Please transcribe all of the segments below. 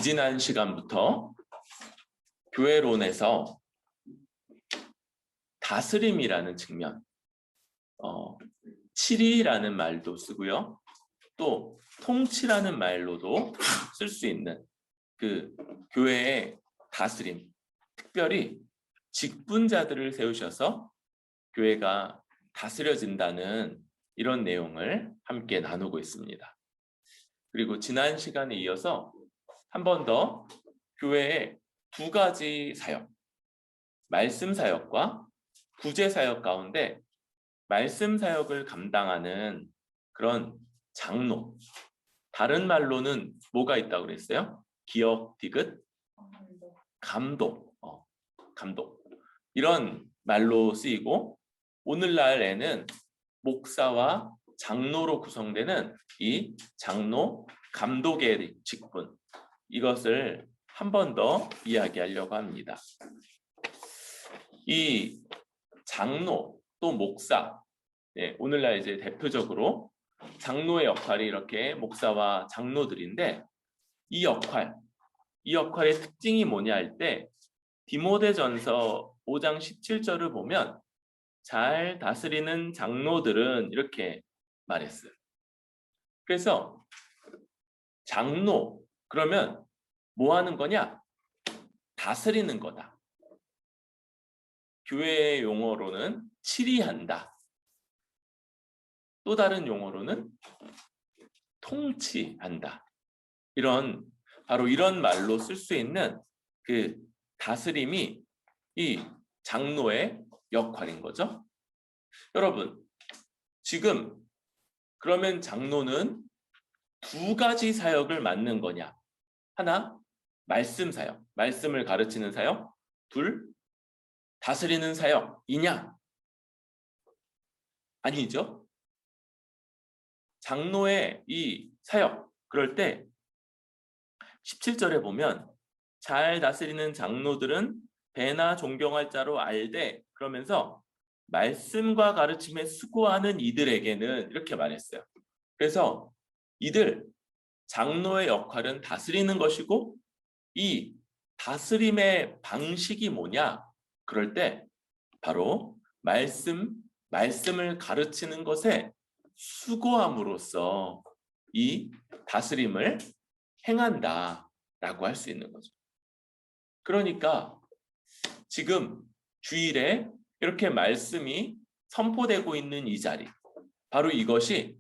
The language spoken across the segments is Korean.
지지난 시간부터 교회론에서 다스림이라는 측면, 치리라는 말도 쓰고요. 또 통치라는 말로도 쓸 수 있는 그 교회의 다스림, 특별히 직분자들을 세우셔서 교회가 다스려진다는 이런 내용을 함께 나누고 있습니다. 그리고 지난 시간에 이어서 한 번 더 교회의 두 가지 사역, 말씀 사역과 구제 사역 가운데 말씀 사역을 감당하는 그런 장로, 다른 말로는 뭐가 있다고 그랬어요? 기억, 디귿, 감독, 감독, 이런 말로 쓰이고, 오늘날에는 목사와 장로로 구성되는 이 장로, 감독의 직분, 이것을 한 번 더 이야기하려고 합니다. 이 장로 또 목사, 오늘날 이제 대표적으로 장로의 역할이 이렇게 목사와 장로들인데, 이 역할의 특징이 뭐냐 할 때 디모데전서 5장 17절을 보면 잘 다스리는 장로들은 이렇게 말했어요. 그래서 장로 그러면 뭐 하는 거냐? 다스리는 거다. 교회의 용어로는 치리한다. 또 다른 용어로는 통치한다. 바로 이런 말로 쓸 수 있는 그 다스림이 이 장로의 역할인 거죠. 여러분, 지금 그러면 장로는 두 가지 사역을 맡는 거냐? 하나, 말씀 사역, 말씀을 가르치는 사역. 둘, 다스리는 사역이냐? 아니죠. 장로의 이 사역, 그럴 때 17절에 보면 잘 다스리는 장로들은 배나 존경할 자로 알되, 그러면서 말씀과 가르침에 수고하는 이들에게는 이렇게 말했어요. 그래서 이들 장로의 역할은 다스리는 것이고, 이 다스림의 방식이 뭐냐? 그럴 때 바로 말씀을 가르치는 것에 수고함으로써 이 다스림을 행한다라고 할 수 있는 거죠. 그러니까 지금 주일에 이렇게 말씀이 선포되고 있는 이 자리, 바로 이것이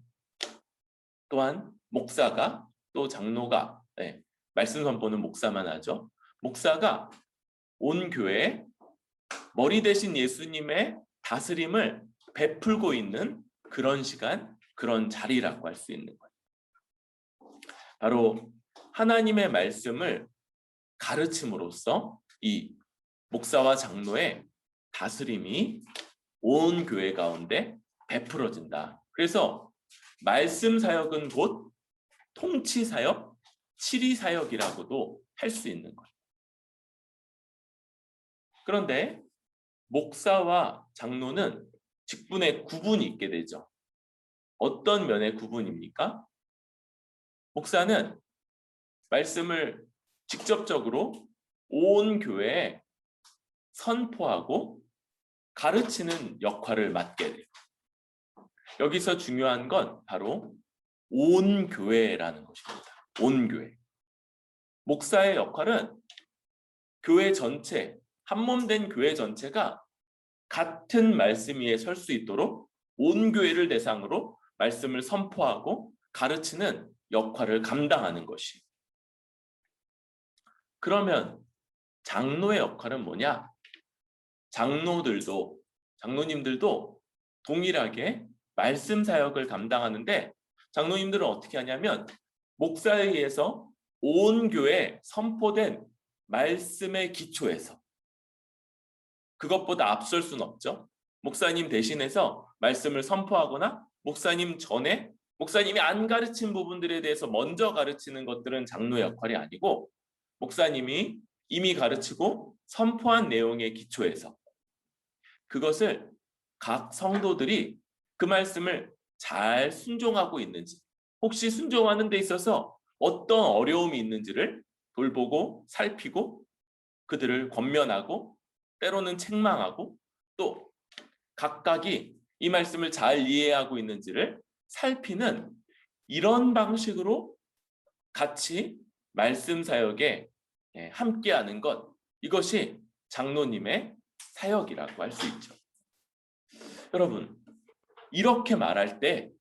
또한 목사가, 또 장로가, 말씀 선포는 목사만 하죠. 목사가 온 교회에 머리 대신 예수님의 다스림을 베풀고 있는 그런 시간, 그런 자리라고 할 수 있는 거예요. 바로 하나님의 말씀을 가르침으로써 이 목사와 장로의 다스림이 온 교회 가운데 베풀어진다. 그래서 말씀 사역은 곧 통치 사역, 치리 사역이라고도 할 수 있는 거예요. 그런데 목사와 장로는 직분의 구분이 있게 되죠. 어떤 면의 구분입니까? 목사는 말씀을 직접적으로 온 교회에 선포하고 가르치는 역할을 맡게 돼요. 여기서 중요한 건 바로 온 교회라는 것입니다. 온 교회. 목사의 역할은 교회 전체, 한몸된 교회 전체가 같은 말씀 위에 설 수 있도록 온 교회를 대상으로 말씀을 선포하고 가르치는 역할을 감당하는 것이. 그러면 장로의 역할은 뭐냐? 장로님들도 동일하게 말씀 사역을 감당하는데, 장로님들은 어떻게 하냐면 목사에 의해서 온 교회에 선포된 말씀의 기초에서, 그것보다 앞설 수는 없죠. 목사님 대신해서 말씀을 선포하거나 목사님 전에 목사님이 안 가르친 부분들에 대해서 먼저 가르치는 것들은 장로의 역할이 아니고, 목사님이 이미 가르치고 선포한 내용의 기초에서 그것을 각 성도들이 그 말씀을 잘 순종하고 있는지, 혹시 순종하는 데 있어서 어떤 어려움이 있는지를 돌보고 살피고 그들을 권면하고 때로는 책망하고 또 각각이 이 말씀을 잘 이해하고 있는지를 살피는 이런 방식으로 같이 말씀 사역에 함께하는 것, 이것이 장로님의 사역이라고 할 수 있죠. 여러분, 이렇게 말할 때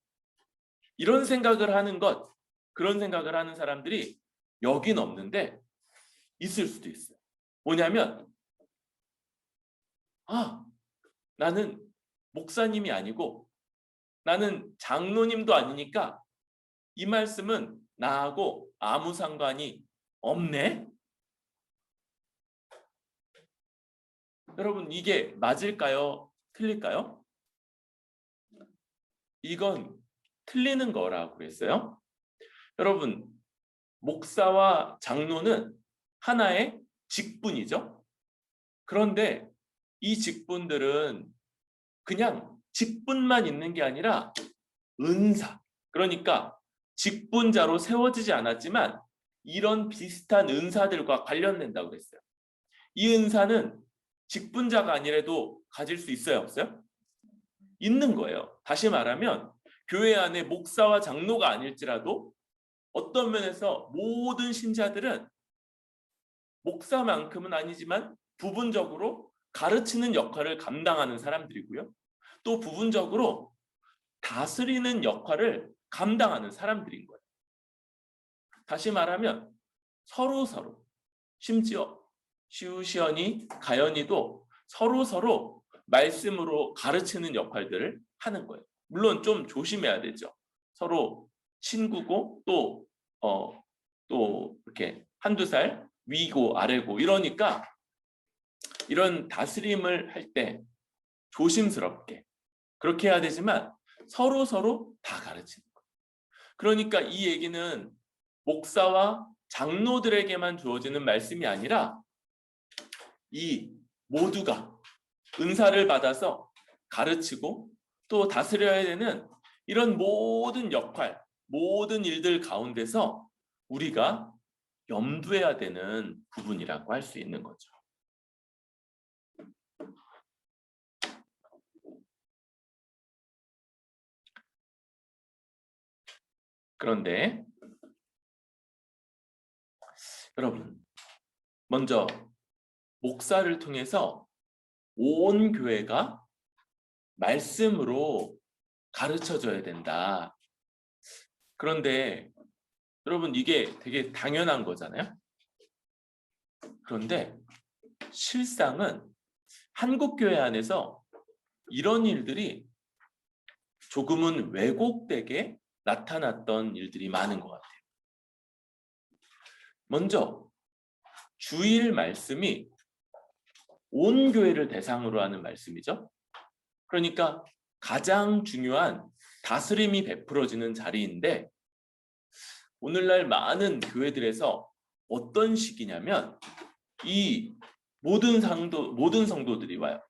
이런 생각을 하는 것, 그런 생각을 하는 사람들이 여긴 없는데 있을 수도 있어요. 뭐냐면 나는 목사님이 아니고 나는 장로님도 아니니까 이 말씀은 나하고 아무 상관이 없네? 여러분, 이게 맞을까요? 틀릴까요? 이건 틀리는 거라고 했어요. 여러분, 목사와 장로는 하나의 직분이죠. 그런데 이 직분들은 그냥 직분만 있는 게 아니라 은사, 그러니까 직분자로 세워지지 않았지만 이런 비슷한 은사들과 관련된다고 그랬어요. 이 은사는 직분자가 아니라도 가질 수 있어요, 없어요? 있는 거예요. 다시 말하면 교회 안에 목사와 장로가 아닐지라도 어떤 면에서 모든 신자들은 목사만큼은 아니지만 부분적으로 가르치는 역할을 감당하는 사람들이고요. 또 부분적으로 다스리는 역할을 감당하는 사람들인 거예요. 다시 말하면 서로 심지어 시우시언이 가연이도 서로 말씀으로 가르치는 역할들을 하는 거예요. 물론 좀 조심해야 되죠. 서로 친구고 또 이렇게 한두 살 위고 아래고 이러니까 이런 다스림을 할 때 조심스럽게 그렇게 해야 되지만 서로 다 가르치는 거예요. 그러니까 이 얘기는 목사와 장로들에게만 주어지는 말씀이 아니라 이 모두가 은사를 받아서 가르치고 또 다스려야 되는 이런 모든 역할, 모든 일들 가운데서 우리가 염두해야 되는 부분이라고 할 수 있는 거죠. 그런데 여러분, 먼저 목사를 통해서 온 교회가 말씀으로 가르쳐줘야 된다. 그런데 여러분, 이게 되게 당연한 거잖아요. 그런데 실상은 한국 교회 안에서 이런 일들이 조금은 왜곡되게 나타났던 일들이 많은 것 같아요. 먼저 주일 말씀이 온 교회를 대상으로 하는 말씀이죠. 그러니까 가장 중요한 다스림이 베풀어지는 자리인데 오늘날 많은 교회들에서 어떤 식이냐면 이 모든 성도들이 와요.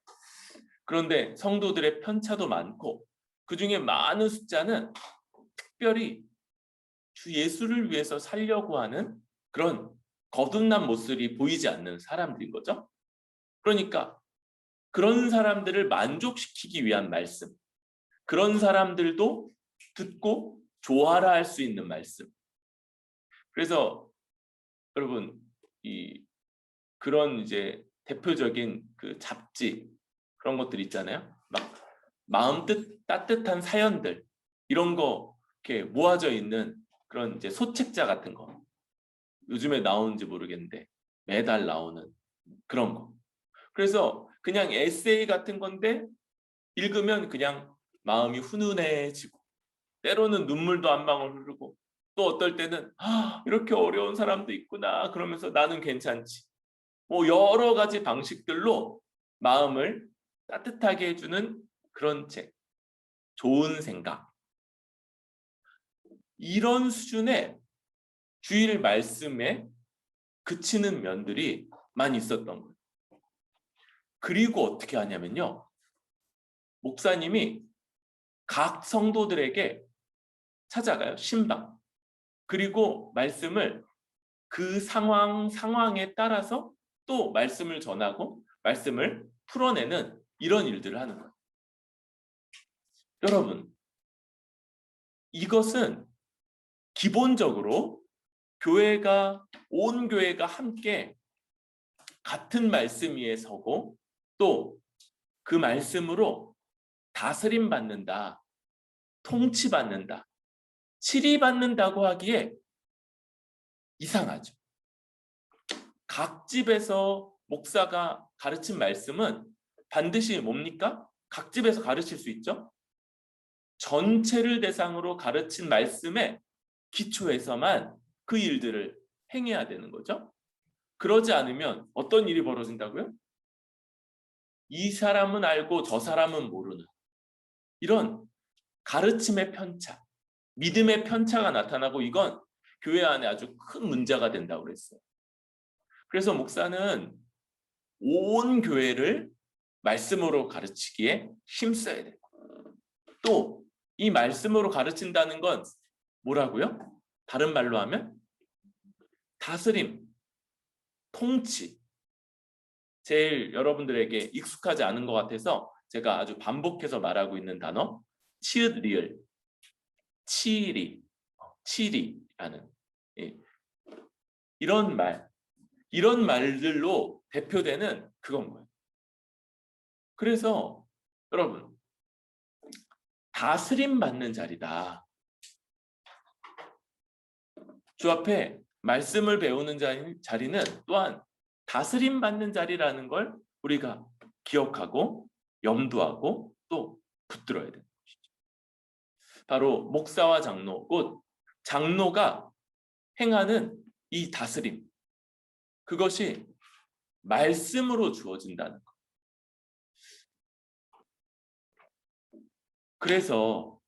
그런데 성도들의 편차도 많고 그 중에 많은 숫자는 특별히 주 예수를 위해서 살려고 하는 그런 거듭난 모습이 보이지 않는 사람들인 거죠. 그러니까 그런 사람들을 만족시키기 위한 말씀, 그런 사람들도 듣고 좋아라 할 수 있는 말씀. 그래서 여러분, 그런 이제 대표적인 그 잡지 그런 것들 있잖아요. 막 마음 따뜻한 사연들 이런 거 이렇게 모아져 있는 그런 이제 소책자 같은 거 요즘에 나오는지 모르겠는데 매달 나오는 그런 거. 그래서 그냥 에세이 같은 건데 읽으면 그냥 마음이 훈훈해지고 때로는 눈물도 한 방울 흐르고 또 어떨 때는 이렇게 어려운 사람도 있구나 그러면서 나는 괜찮지. 뭐 여러 가지 방식들로 마음을 따뜻하게 해주는 그런 책, 좋은 생각. 이런 수준의 주일 말씀에 그치는 면들이 많이 있었던 거예요. 그리고 어떻게 하냐면요. 목사님이 각 성도들에게 찾아가요. 신방. 그리고 말씀을 그 상황에 따라서 또 말씀을 전하고 말씀을 풀어내는 이런 일들을 하는 거예요. 여러분, 이것은 기본적으로 온 교회가 함께 같은 말씀 위에 서고 또 그 말씀으로 다스림 받는다, 통치받는다, 치리받는다고 하기에 이상하죠. 각 집에서 목사가 가르친 말씀은 반드시 뭡니까? 각 집에서 가르칠 수 있죠. 전체를 대상으로 가르친 말씀의 기초에서만 그 일들을 행해야 되는 거죠. 그러지 않으면 어떤 일이 벌어진다고요? 이 사람은 알고 저 사람은 모르는 이런 가르침의 편차, 믿음의 편차가 나타나고 이건 교회 안에 아주 큰 문제가 된다고 그랬어요. 그래서 목사는 온 교회를 말씀으로 가르치기에 힘써야 돼요. 또 이 말씀으로 가르친다는 건 뭐라고요? 다른 말로 하면 다스림, 통치. 제일 여러분들에게 익숙하지 않은 것 같아서 제가 아주 반복해서 말하고 있는 단어 치읓 리을, 치리라는 이런 말들로 대표되는 그건 거예요. 그래서 여러분, 다스림 받는 자리다. 주 앞에 말씀을 배우는 자리는 또한 다스림 받는 자리라는 걸 우리가 기억하고 염두하고 또 붙들어야 되는 것이죠. 바로 목사와 장로, 곧 장로가 행하는 이 다스림, 그것이 말씀으로 주어진다는 것. 그래서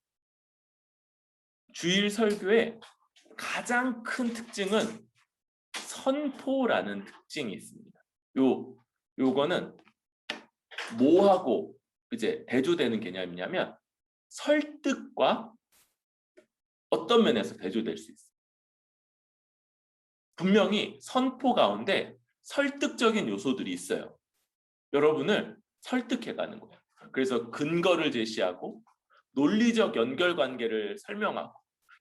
주일 설교의 가장 큰 특징은 선포라는 특징이 있습니다. 요거는 뭐하고 이제 대조되는 개념이냐면 설득과 어떤 면에서 대조될 수 있어요. 분명히 선포 가운데 설득적인 요소들이 있어요. 여러분을 설득해가는 거예요. 그래서 근거를 제시하고 논리적 연결관계를 설명하고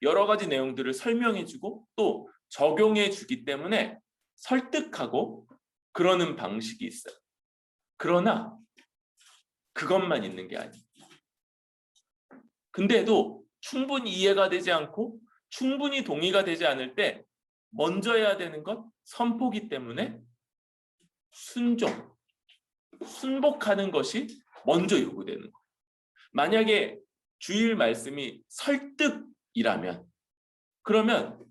여러 가지 내용들을 설명해주고 또 적용해주기 때문에 설득하고 그러는 방식이 있어요. 그러나 그것만 있는 게 아니에요. 근데도 충분히 이해가 되지 않고 충분히 동의가 되지 않을 때 먼저 해야 되는 것 선포기 때문에 순복하는 것이 먼저 요구되는 거예요. 만약에 주일 말씀이 설득이라면 그러면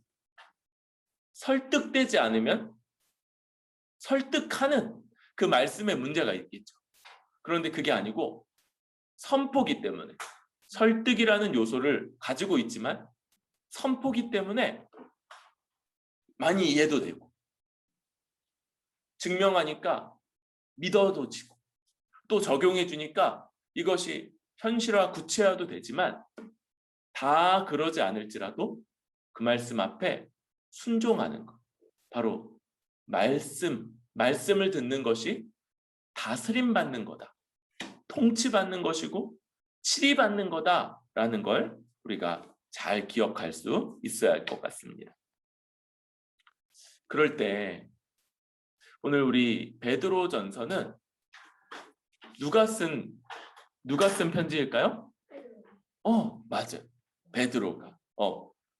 설득되지 않으면 설득하는 그 말씀에 문제가 있겠죠. 그런데 그게 아니고 선포기 때문에 설득이라는 요소를 가지고 있지만 선포기 때문에 많이 이해도 되고 증명하니까 믿어도 지고 또 적용해 주니까 이것이 현실화 구체화도 되지만 다 그러지 않을지라도 그 말씀 앞에 순종하는 것, 바로 말씀을 듣는 것이 다스림 받는 거다, 통치받는 것이고 치리받는 거다라는 걸 우리가 잘 기억할 수 있어야 할 것 같습니다. 그럴 때 오늘 우리 베드로전서는 누가 쓴 편지일까요? 맞아요. 베드로가.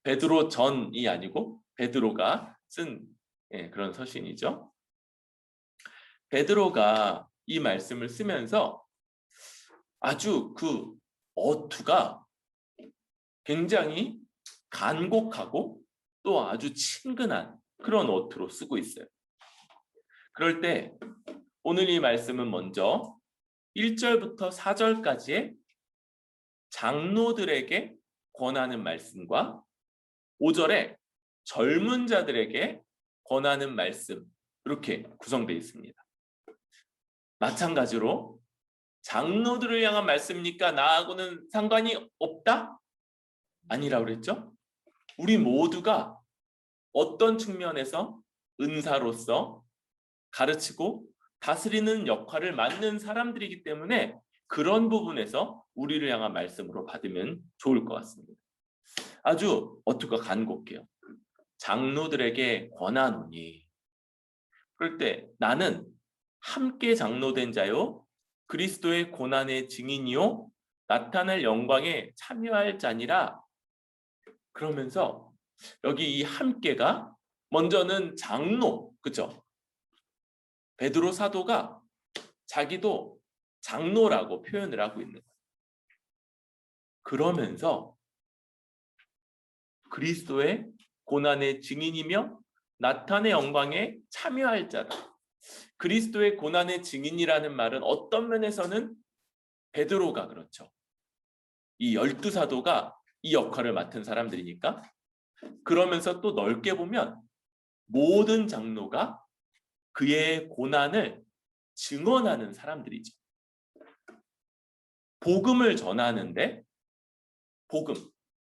베드로 전이 아니고 베드로가 쓴 그런 서신이죠. 베드로가 이 말씀을 쓰면서 아주 그 어투가 굉장히 간곡하고 또 아주 친근한 그런 어투로 쓰고 있어요. 그럴 때 오늘 이 말씀은 먼저 1절부터 4절까지의 장로들에게 권하는 말씀과 5절에 젊은 자들에게 권하는 말씀, 이렇게 구성되어 있습니다. 마찬가지로 장로들을 향한 말씀입니까? 나하고는 상관이 없다? 아니라고 그랬죠? 우리 모두가 어떤 측면에서 은사로서 가르치고 다스리는 역할을 맡는 사람들이기 때문에 그런 부분에서 우리를 향한 말씀으로 받으면 좋을 것 같습니다. 아주 어투가 간곡해요. 장로들에게 권하노니. 그럴 때 나는 함께 장로된 자요 그리스도의 고난의 증인이요 나타날 영광에 참여할 자니라. 그러면서 여기 이 함께가 먼저는 장로, 그렇죠? 베드로 사도가 자기도 장로라고 표현을 하고 있는 거예요. 그러면서 그리스도의 고난의 증인이며 나타내 영광에 참여할 자다. 그리스도의 고난의 증인이라는 말은 어떤 면에서는 베드로가 그렇죠. 이 12사도가 이 역할을 맡은 사람들이니까. 그러면서 또 넓게 보면 모든 장로가 그의 고난을 증언하는 사람들이죠. 복음을 전하는데 복음,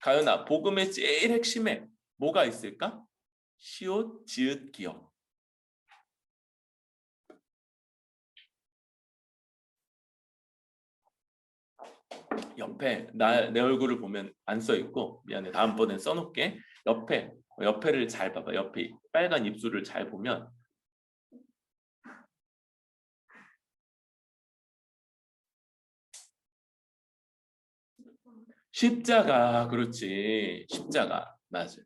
가연아, 복음의 제일 핵심에 뭐가 있을까? 시옷, 지읒, 기억. 옆에 내 얼굴을 보면 안 써 있고 미안해, 다음번엔 써놓게. 옆에를 잘 봐봐. 옆에 빨간 입술을 잘 보면 십자가. 그렇지, 십자가. 맞아.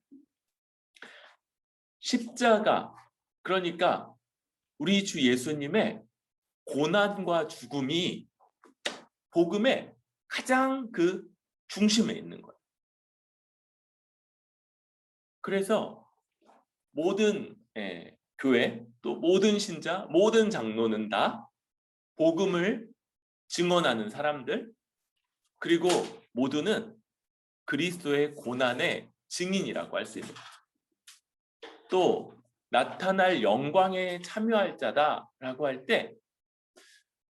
십자가. 그러니까 우리 주 예수님의 고난과 죽음이 복음의 가장 그 중심에 있는 거예요. 그래서 모든 교회, 또 모든 신자, 모든 장로는 다 복음을 증언하는 사람들, 그리고 모두는 그리스도의 고난의 증인이라고 할 수 있는 거예요. 또 나타날 영광에 참여할 자다라고 할 때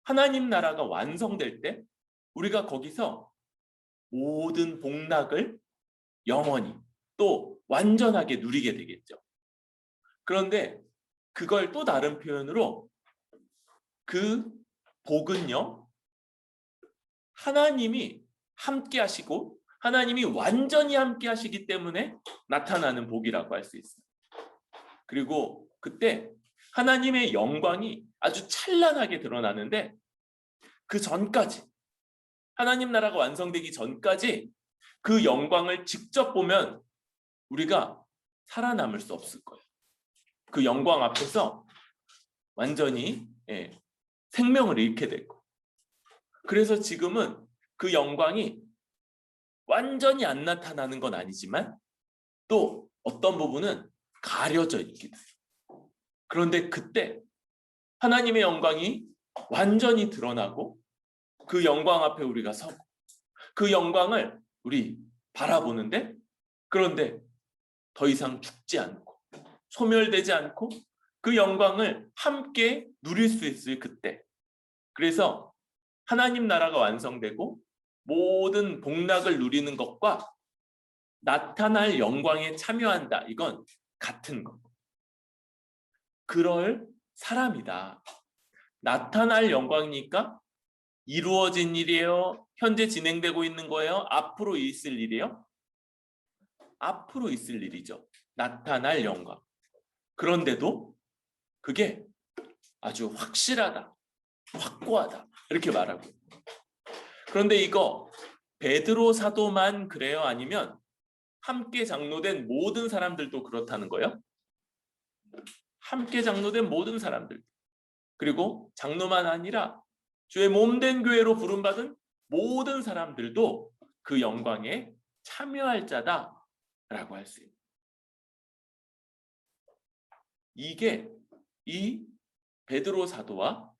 하나님 나라가 완성될 때 우리가 거기서 모든 복락을 영원히 또 완전하게 누리게 되겠죠. 그런데 그걸 또 다른 표현으로 그 복은요, 하나님이 함께 하시고 하나님이 완전히 함께 하시기 때문에 나타나는 복이라고 할 수 있어요. 그리고 그때 하나님의 영광이 아주 찬란하게 드러나는데 그 전까지, 하나님 나라가 완성되기 전까지 그 영광을 직접 보면 우리가 살아남을 수 없을 거예요. 그 영광 앞에서 완전히 생명을 잃게 될 거예요. 그래서 지금은 그 영광이 완전히 안 나타나는 건 아니지만 또 어떤 부분은 가려져 있기도 해요. 그런데 그때 하나님의 영광이 완전히 드러나고 그 영광 앞에 우리가 서고 그 영광을 우리 바라보는데, 그런데 더 이상 죽지 않고 소멸되지 않고 그 영광을 함께 누릴 수 있을 그때, 그래서 하나님 나라가 완성되고 모든 복락을 누리는 것과 나타날 영광에 참여한다, 이건 같은 것. 그럴 사람이다. 나타날 영광이니까 이루어진 일이에요? 현재 진행되고 있는 거예요? 앞으로 있을 일이에요? 앞으로 있을 일이죠. 나타날 영광. 그런데도 그게 아주 확실하다, 확고하다, 이렇게 말하고. 그런데 이거 베드로 사도만 그래요? 아니면 함께 장로된 모든 사람들도 그렇다는 거예요? 함께 장로된 모든 사람들, 그리고 장로만 아니라 주의 몸된 교회로 부름받은 모든 사람들도 그 영광에 참여할 자다라고 할 수 있는, 이게 이 베드로 사도와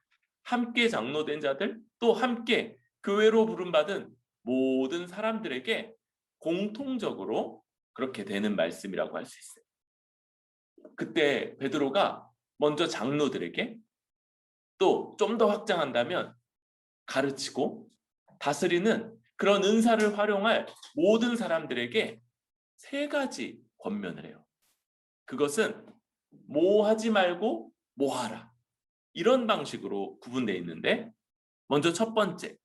함께 장로된 자들, 또 함께 교회로 부름받은 모든 사람들에게 공통적으로 그렇게 되는 말씀이라고 할 수 있어요. 그때 베드로가 먼저 장로들에게, 또 좀 더 확장한다면 가르치고 다스리는 그런 은사를 활용할 모든 사람들에게 세 가지 권면을 해요. 그것은 뭐 하지 말고 뭐 하라. 이런 방식으로 구분되어 있는데, 먼저 첫 번째,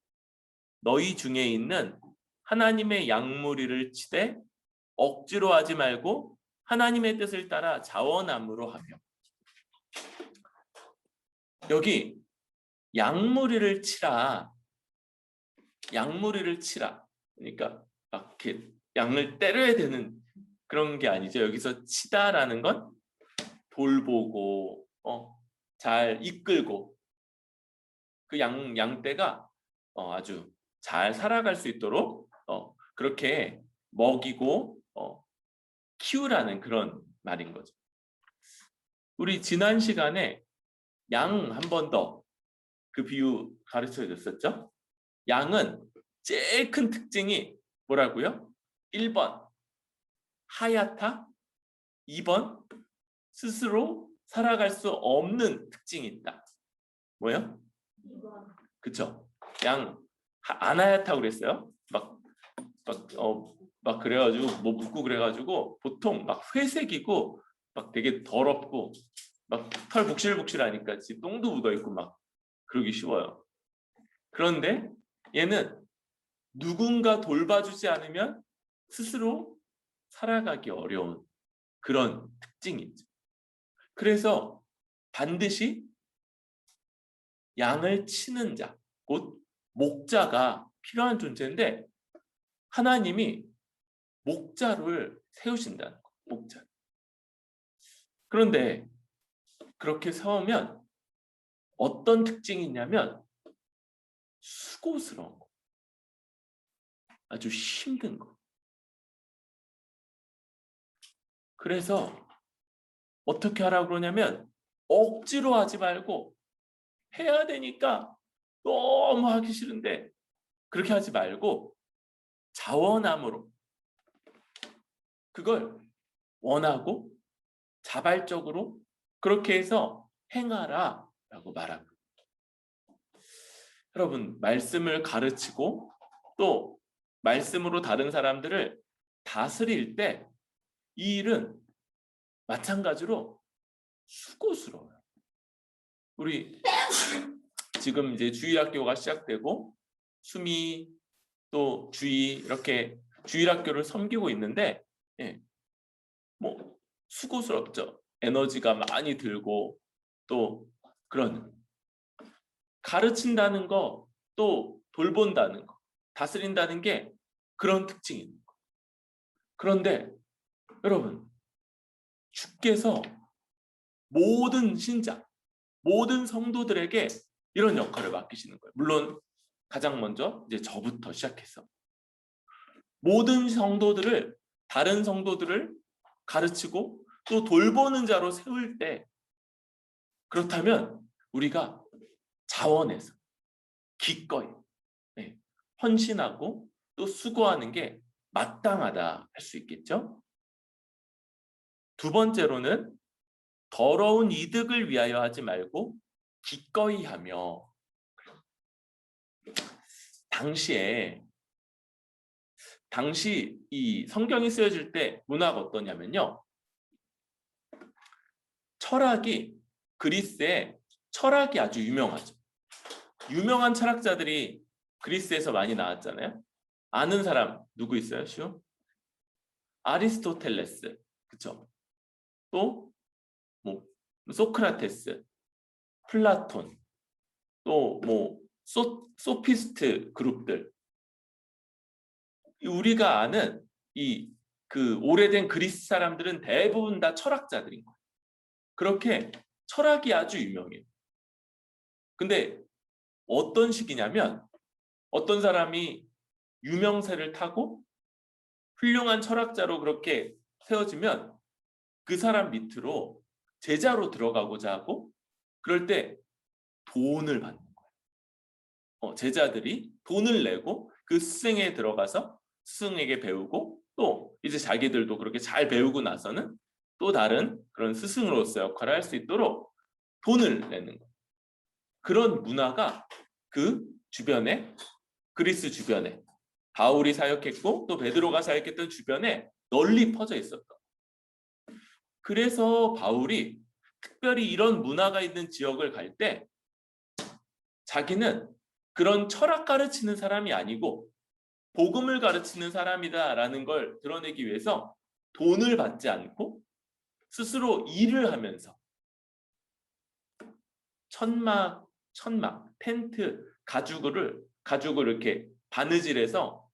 너희 중에 있는 하나님의 양무리를 치되 억지로 하지 말고 하나님의 뜻을 따라 자원함으로 하며. 여기 양무리를 치라. 양무리를 치라. 그러니까 막 이렇게 양을 때려야 되는 그런 게 아니죠. 여기서 치다라는 건 돌보고 잘 이끌고 그 양떼가 아주 잘 살아갈 수 있도록 그렇게 먹이고 키우라는 그런 말인 거죠. 우리 지난 시간에 양 한 번 더 그 비유 가르쳐 줬었죠. 양은 제일 큰 특징이 뭐라고요? 1번 하얗다, 2번 스스로 살아갈 수 없는 특징이 있다. 뭐요? 그쵸? 양 안 하얗다고 그랬어요. 막 그래가지고 뭐 묻고 그래가지고 보통 막 회색이고 막 되게 더럽고 막 털 북실북실하니까 똥도 묻어있고 막 그러기 쉬워요. 그런데 얘는 누군가 돌봐주지 않으면 스스로 살아가기 어려운 그런 특징이 있죠. 그래서 반드시 양을 치는 자, 곧 목자가 필요한 존재인데, 하나님이 목자를 세우신다는 거예요. 목자. 그런데 그렇게 세우면 어떤 특징이 있냐면 수고스러운 거, 아주 힘든 거. 그래서 어떻게 하라고 그러냐면 억지로 하지 말고, 해야 되니까 너무 하기 싫은데 그렇게 하지 말고 자원함으로 그걸 원하고 자발적으로 그렇게 해서 행하라 라고 말합니다. 여러분, 말씀을 가르치고 또 말씀으로 다른 사람들을 다스릴 때 이 일은 마찬가지로 수고스러워요. 우리 지금 이제 주일학교가 시작되고 수미 또 주희 이렇게 주일학교를 섬기고 있는데, 뭐 수고스럽죠. 에너지가 많이 들고 또 그런 가르친다는 거, 또 돌본다는 거, 다스린다는 게 그런 특징이 있는 거. 그런데 여러분, 주께서 모든 신자, 모든 성도들에게 이런 역할을 맡기시는 거예요. 물론 가장 먼저 이제 저부터 시작해서 모든 성도들을, 다른 성도들을 가르치고 또 돌보는 자로 세울 때, 그렇다면 우리가 자원해서 기꺼이 헌신하고 또 수고하는 게 마땅하다 할 수 있겠죠. 두 번째로는 더러운 이득을 위하여 하지 말고 기꺼이 하며. 당시 이 성경이 쓰여질 때 문화가 어떠냐면요, 철학이, 그리스에 철학이 아주 유명하죠. 유명한 철학자들이 그리스에서 많이 나왔잖아요. 아는 사람 누구 있어요? 쉬워? 아리스토텔레스, 그쵸? 또 뭐 소크라테스, 플라톤, 또 뭐 소피스트 그룹들. 우리가 아는 그 오래된 그리스 사람들은 대부분 다 철학자들인 거예요. 그렇게 철학이 아주 유명해요. 근데 어떤 식이냐면, 어떤 사람이 유명세를 타고 훌륭한 철학자로 그렇게 세워지면 그 사람 밑으로 제자로 들어가고자 하고, 그럴 때 돈을 받는 거예요. 제자들이 돈을 내고 그 스승에 들어가서 스승에게 배우고, 또 이제 자기들도 그렇게 잘 배우고 나서는 또 다른 그런 스승으로서 역할을 할 수 있도록 돈을 내는 거예요. 그런 문화가 그 주변에, 그리스 주변에, 바울이 사역했고 또 베드로가 사역했던 주변에 널리 퍼져 있었던. 그래서 바울이 특별히 이런 문화가 있는 지역을 갈 때 자기는 그런 철학 가르치는 사람이 아니고 복음을 가르치는 사람이다라는 걸 드러내기 위해서 돈을 받지 않고 스스로 일을 하면서 천막, 텐트, 가죽을 이렇게 바느질해서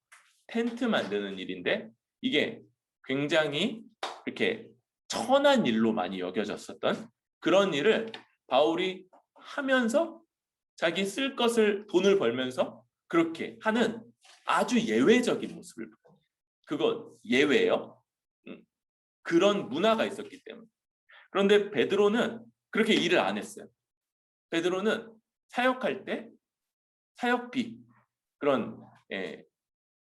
텐트 만드는 일인데 이게 굉장히 이렇게 천한 일로 많이 여겨졌었던 그런 일을 바울이 하면서 자기 쓸 것을 돈을 벌면서 그렇게 하는 아주 예외적인 모습을 보여요. 그건 예외예요. 그런 문화가 있었기 때문에. 그런데 베드로는 그렇게 일을 안 했어요. 베드로는 사역할 때 사역비 그런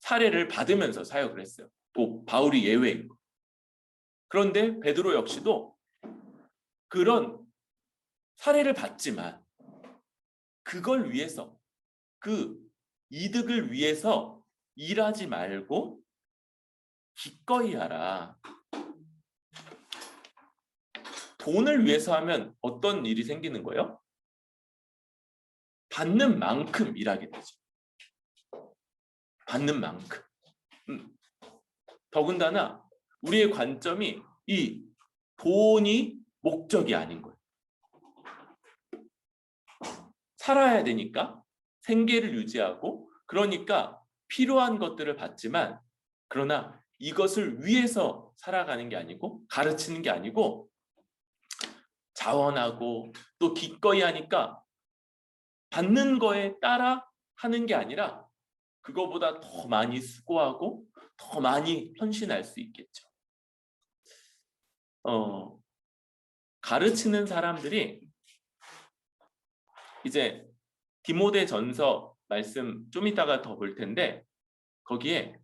사례를 받으면서 사역을 했어요. 또 바울이 예외인 거. 그런데 베드로 역시도 그런 사례를 받지만 그걸 위해서 그 이득을 위해서 일하지 말고 기꺼이 하라. 돈을 위해서 하면 어떤 일이 생기는 거예요? 받는 만큼 일하게 되죠. 받는 만큼. 더군다나 우리의 관점이 이 돈이 목적이 아닌 거예요. 살아야 되니까 생계를 유지하고 그러니까 필요한 것들을 받지만 그러나 이것을 위해서 살아가는 게 아니고 가르치는 게 아니고 자원하고 또 기꺼이 하니까 받는 거에 따라 하는 게 아니라 그거보다 더 많이 수고하고 더 많이 헌신할 수 있겠죠. 가르치는 사람들이 이제 디모데전서 말씀 좀 이따가 더 볼 텐데 거기에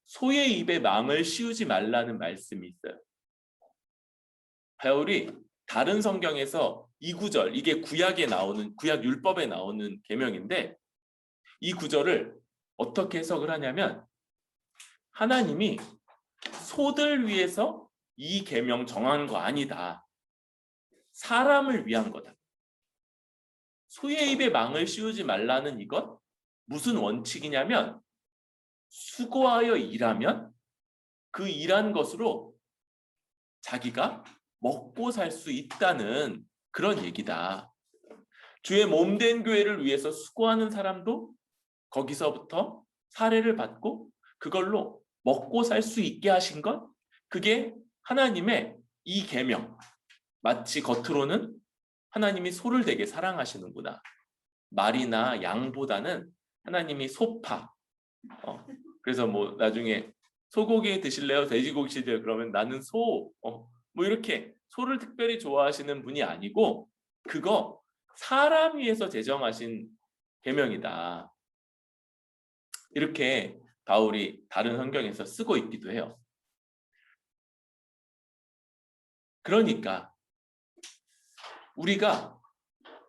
소의 입에 망을 씌우지 말라는 말씀이 있어요. 바울이 다른 성경에서 이 구절, 이게 구약에 나오는 구약 율법에 나오는 계명인데 이 구절을 어떻게 해석을 하냐면 하나님이 소들 위해서 이 계명 정한 거 아니다. 사람을 위한 거다. 소의 입에 망을 씌우지 말라는 이것 무슨 원칙이냐면 수고하여 일하면 그 일한 것으로 자기가 먹고 살 수 있다는 그런 얘기다. 주의 몸된 교회를 위해서 수고하는 사람도 거기서부터 사례를 받고 그걸로 먹고 살 수 있게 하신 것 그게 하나님의 이 계명. 마치 겉으로는 하나님이 소를 되게 사랑하시는구나. 말이나 양보다는 하나님이 소파. 그래서 뭐 나중에 소고기 드실래요? 돼지고기 드실래요? 그러면 나는 소. 뭐 이렇게 소를 특별히 좋아하시는 분이 아니고 그거 사람 위해서 제정하신 계명이다. 이렇게 바울이 다른 성경에서 쓰고 있기도 해요. 그러니까 우리가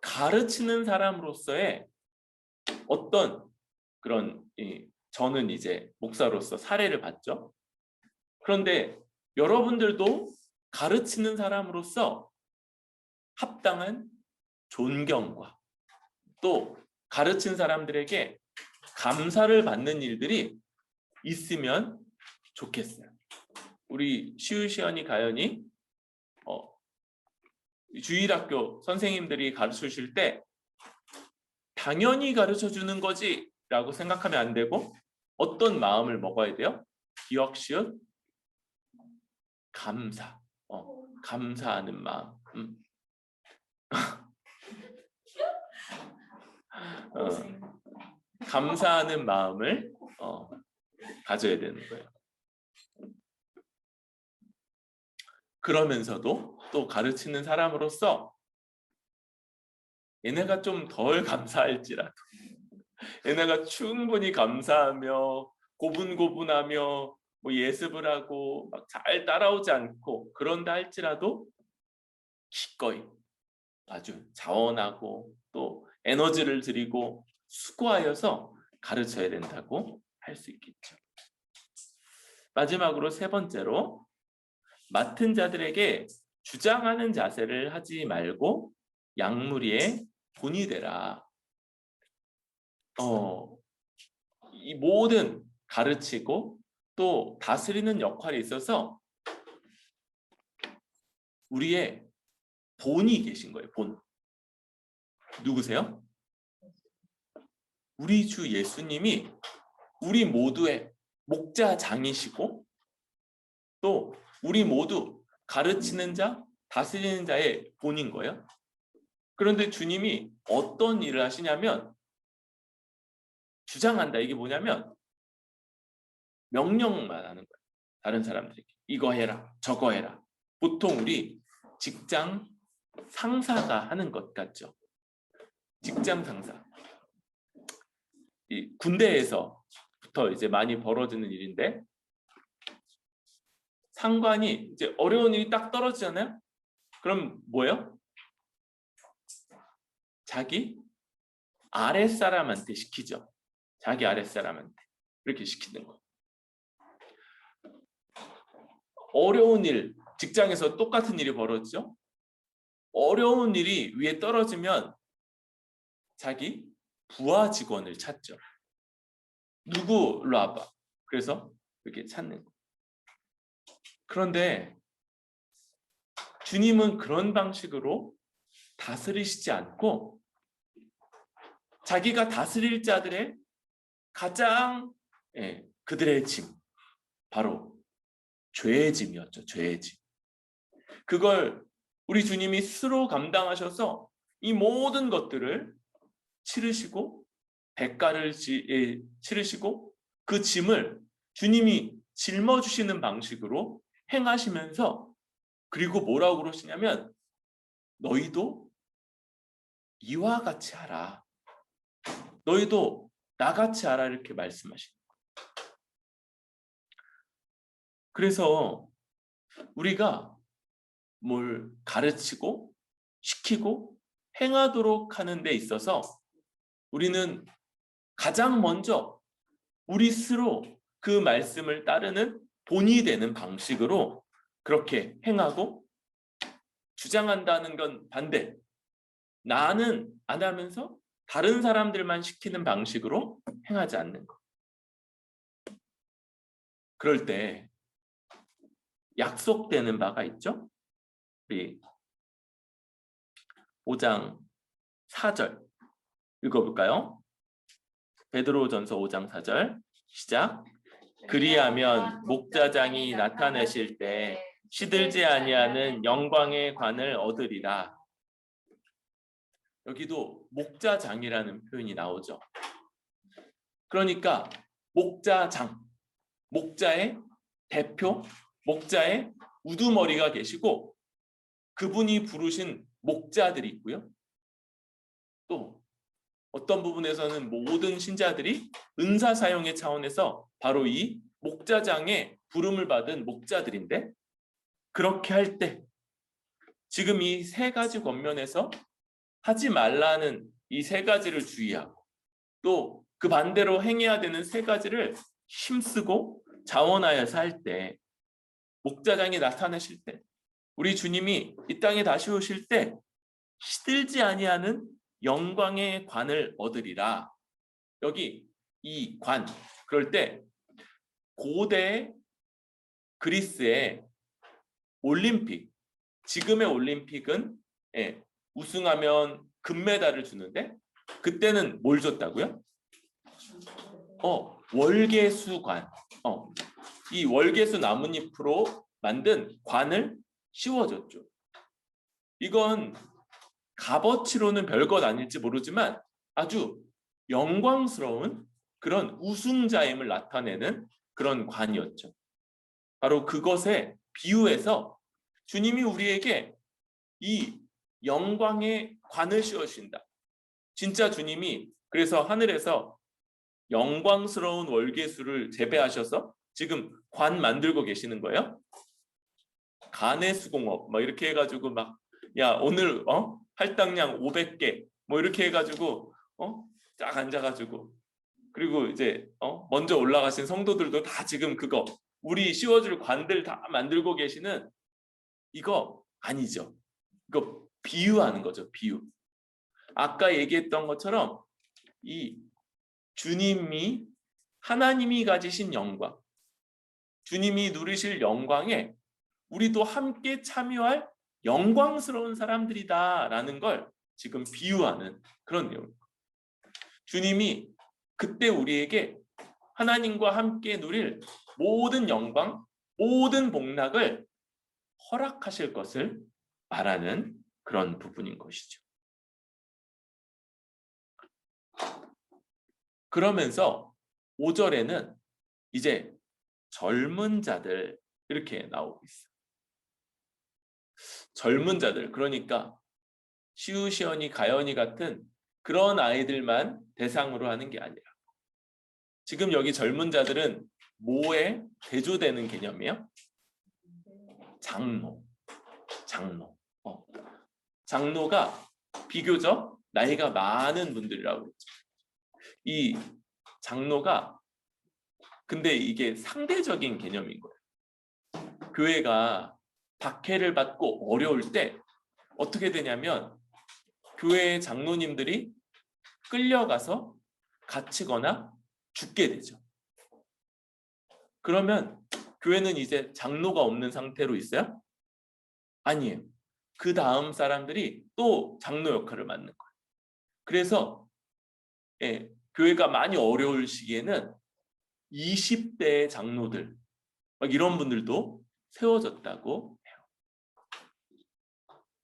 가르치는 사람으로서의 어떤 그런 저는 이제 목사로서 사례를 봤죠. 그런데 여러분들도 가르치는 사람으로서 합당한 존경과 또 가르친 사람들에게 감사를 받는 일들이 있으면 좋겠어요. 우리 시우시언이 가연이 주일학교 선생님들이 가르치실 때 당연히 가르쳐주는 거지 라고 생각하면 안 되고 어떤 마음을 먹어야 돼요? 기억, 시읒, 감사. 감사하는 마음. 감사하는 마음을 가져야 되는 거예요. 그러면서도 또 가르치는 사람으로서 얘네가 좀 덜 감사할지라도 얘네가 충분히 감사하며 고분고분하며 뭐 예습을 하고 막 잘 따라오지 않고 그런다 할지라도 기꺼이 아주 자원하고 또 에너지를 들이고 수고하여서 가르쳐야 된다고 할 수 있겠죠. 마지막으로 세 번째로 맡은 자들에게 주장하는 자세를 하지 말고 양무리의 본이 되라. 이 모든 가르치고 또 다스리는 역할에 있어서 우리의 본이 계신 거예요. 본. 누구세요? 우리 주 예수님이 우리 모두의 목자장이시고 또 우리 모두 가르치는 자, 다스리는 자의 본인 거예요. 그런데 주님이 어떤 일을 하시냐면 주장한다. 이게 뭐냐면 명령만 하는 거예요. 다른 사람들에게 이거 해라, 저거 해라. 보통 우리 직장 상사가 하는 것 같죠. 직장 상사. 이 군대에서부터 이제 많이 벌어지는 일인데 상관이 이제 어려운 일이 딱 떨어지잖아요. 그럼 뭐예요? 자기 아랫사람한테 시키죠. 자기 아랫사람한테 그렇게 시키는 거. 어려운 일, 직장에서 똑같은 일이 벌어지죠. 어려운 일이 위에 떨어지면 자기 부하 직원을 찾죠. 누구로 와봐. 그래서 이렇게 찾는 거. 그런데 주님은 그런 방식으로 다스리시지 않고 자기가 다스릴 자들의 가장 그들의 짐, 바로 죄의 짐이었죠. 죄의 짐. 그걸 우리 주님이 스스로 감당하셔서 이 모든 것들을 치르시고 대가를 치르시고 그 짐을 주님이 짊어주시는 방식으로 행하시면서 그리고 뭐라고 그러시냐면 너희도 이와 같이 하라. 너희도 나같이 하라 이렇게 말씀하시는 거예요. 그래서 우리가 뭘 가르치고 시키고 행하도록 하는 데 있어서 우리는 가장 먼저 우리 스스로 그 말씀을 따르는 본이 되는 방식으로 그렇게 행하고 주장한다는 건 반대. 나는 안 하면서 다른 사람들만 시키는 방식으로 행하지 않는 것. 그럴 때 약속되는 바가 있죠. 우리 5장 4절 읽어볼까요? 베드로전서 5장 4절 시작. 그리하면 목자장이 나타내실 때 시들지 아니하는 영광의 관을 얻으리라. 여기도 목자장이라는 표현이 나오죠. 그러니까 목자장, 목자의 대표, 목자의 우두머리가 계시고 그분이 부르신 목자들이 있고요. 또 어떤 부분에서는 모든 신자들이 은사 사용의 차원에서 바로 이 목자장의 부름을 받은 목자들인데 그렇게 할 때 지금 이 세 가지 권면에서 하지 말라는 이 세 가지를 주의하고 또 그 반대로 행해야 되는 세 가지를 힘쓰고 자원하여서 할 때 목자장이 나타나실 때 우리 주님이 이 땅에 다시 오실 때 시들지 아니하는 영광의 관을 얻으리라. 여기 이 관, 그럴 때 고대 그리스의 올림픽, 지금의 올림픽은 우승하면 금메달을 주는데 그때는 뭘 줬다고요? 월계수관. 이 월계수 나뭇잎으로 만든 관을 씌워줬죠. 이건 값어치로는 별것 아닐지 모르지만 아주 영광스러운 그런 우승자임을 나타내는 그런 관이었죠. 바로 그것에 비유해서 주님이 우리에게 이 영광의 관을 씌워주신다. 진짜 주님이 그래서 하늘에서 영광스러운 월계수를 재배하셔서 지금 관 만들고 계시는 거예요. 간해수공업 막 이렇게 해가지고 막 야 오늘 할당량 500개 뭐 이렇게 해가지고 쫙 앉아가지고 그리고 이제 먼저 올라가신 성도들도 다 지금 그거 우리 씌워줄 관들 다 만들고 계시는 이거 아니죠. 이거 비유하는 거죠. 비유. 아까 얘기했던 것처럼 이 주님이 하나님이 가지신 영광, 주님이 누리실 영광에 우리도 함께 참여할 영광스러운 사람들이다라는 걸 지금 비유하는 그런 내용입니다. 주님이 그때 우리에게 하나님과 함께 누릴 모든 영광, 모든 복락을 허락하실 것을 말하는 그런 부분인 것이죠. 그러면서 5절에는 이제 젊은 자들 이렇게 나오고 있어요. 젊은 자들, 그러니까 시우시언이, 가연이 같은 그런 아이들만 대상으로 하는 게 아니라 지금 여기 젊은 자들은 뭐에 대조되는 개념이에요? 장로. 장로가 비교적 나이가 많은 분들이라고 그랬죠. 이 장로가 근데 이게 상대적인 개념인 거예요. 교회가 박해를 받고 어려울 때 어떻게 되냐면 교회의 장로님들이 끌려가서 갇히거나 죽게 되죠. 그러면 교회는 이제 장로가 없는 상태로 있어요? 아니에요. 그 다음 사람들이 또 장로 역할을 맡는 거예요. 그래서 교회가 많이 어려울 시기에는 20대의 장로들 막 이런 분들도 세워졌다고 해요.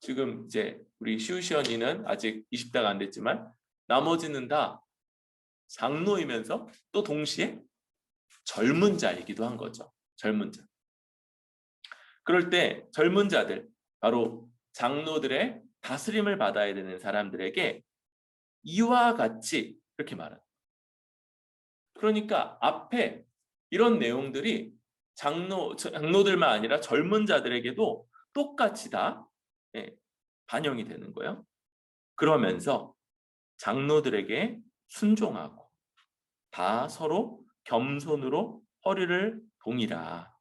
지금 이제 우리 시우시언이는 아직 20대가 안 됐지만 나머지는 다 장로이면서 또 동시에 젊은 자이기도 한 거죠. 젊은 자. 그럴 때 젊은 자들, 바로 장로들의 다스림을 받아야 되는 사람들에게 이와 같이 이렇게 말합니다. 그러니까 앞에 이런 내용들이 장로들만 아니라 젊은 자들에게도 똑같이 다 반영이 되는 거예요. 그러면서 장로들에게 순종하고 다 서로 겸손으로 허리를 동이라.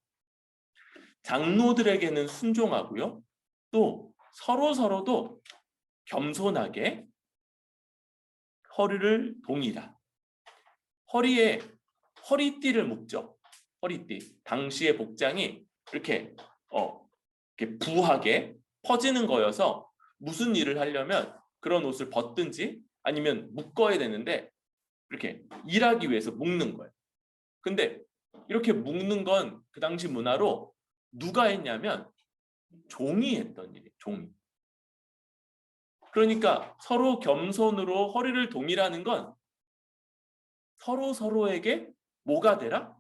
장로들에게는 순종하고요. 또 서로도 겸손하게 허리를 동이라. 허리에 허리띠를 묶죠. 허리띠. 당시의 복장이 이렇게 부하게 퍼지는 거여서 무슨 일을 하려면 그런 옷을 벗든지 아니면 묶어야 되는데 이렇게 일하기 위해서 묶는 거예요. 근데 이렇게 묶는 건 그 당시 문화로 누가 했냐면 종이 했던 일이에요. 종이. 그러니까 서로 겸손으로 허리를 동이라는 건 서로에게 뭐가 되라?